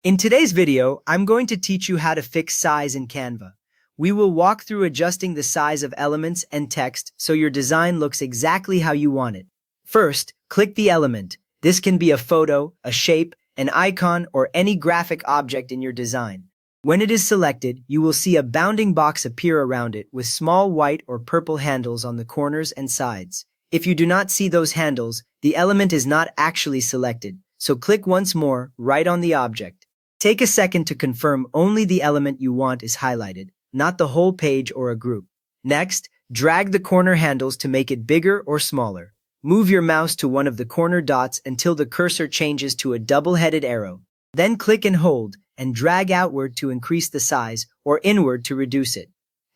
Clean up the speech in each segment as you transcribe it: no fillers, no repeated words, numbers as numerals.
In today's video, I'm going to teach you how to fix size in Canva. We will walk through adjusting the size of elements and text so your design looks exactly how you want it. First, click the element. This can be a photo, a shape, an icon, or any graphic object in your design. When it is selected, you will see a bounding box appear around it with small white or purple handles on the corners and sides. If you do not see those handles, the element is not actually selected, so click once more right on the object. Take a second to confirm only the element you want is highlighted, not the whole page or a group. Next, drag the corner handles to make it bigger or smaller. Move your mouse to one of the corner dots until the cursor changes to a double-headed arrow. Then click and hold, and drag outward to increase the size, or inward to reduce it.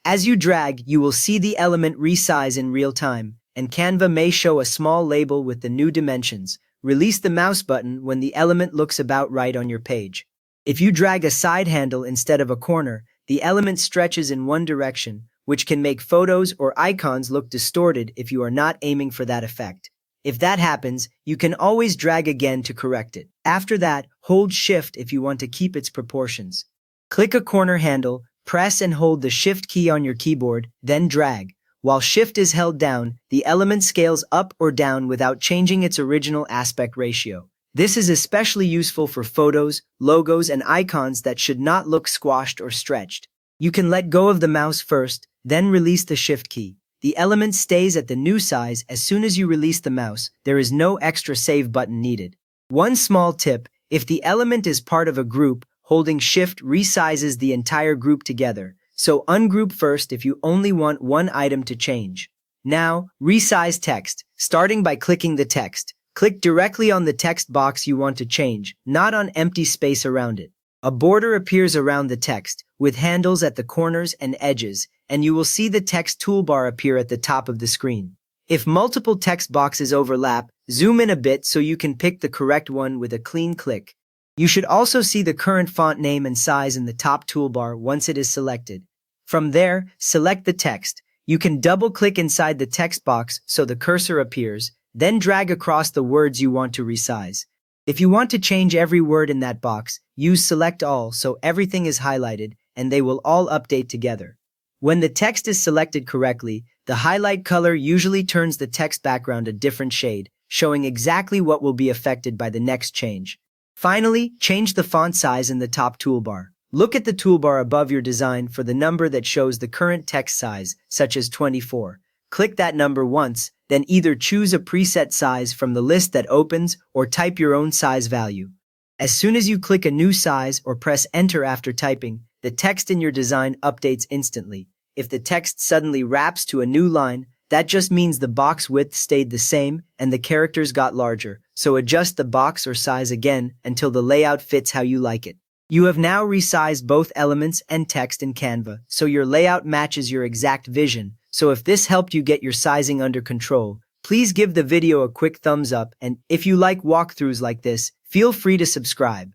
As you drag, you will see the element resize in real time, and Canva may show a small label with the new dimensions. Release the mouse button when the element looks about right on your page. If you drag a side handle instead of a corner, the element stretches in one direction, which can make photos or icons look distorted if you are not aiming for that effect. If that happens, you can always drag again to correct it. After that, hold Shift if you want to keep its proportions. Click a corner handle, press and hold the Shift key on your keyboard, then drag. While Shift is held down, the element scales up or down without changing its original aspect ratio. This is especially useful for photos, logos, and icons that should not look squashed or stretched. You can let go of the mouse first, then release the Shift key. The element stays at the new size as soon as you release the mouse. There is no extra save button needed. One small tip: if the element is part of a group, holding Shift resizes the entire group together. So ungroup first if you only want one item to change. Now, resize text, starting by clicking the text. Click directly on the text box you want to change, not on empty space around it. A border appears around the text, with handles at the corners and edges, and you will see the text toolbar appear at the top of the screen. If multiple text boxes overlap, zoom in a bit so you can pick the correct one with a clean click. You should also see the current font name and size in the top toolbar once it is selected. From there, select the text. You can double-click inside the text box so the cursor appears, then drag across the words you want to resize. If you want to change every word in that box, use Select All so everything is highlighted and they will all update together. When the text is selected correctly, the highlight color usually turns the text background a different shade, showing exactly what will be affected by the next change. Finally, change the font size in the top toolbar. Look at the toolbar above your design for the number that shows the current text size, such as 24. Click that number once, then either choose a preset size from the list that opens or type your own size value. As soon as you click a new size or press Enter after typing, the text in your design updates instantly. If the text suddenly wraps to a new line, that just means the box width stayed the same and the characters got larger, so adjust the box or size again until the layout fits how you like it. You have now resized both elements and text in Canva, so your layout matches your exact vision. So if this helped you get your sizing under control, please give the video a quick thumbs up, and if you like walkthroughs like this, feel free to subscribe.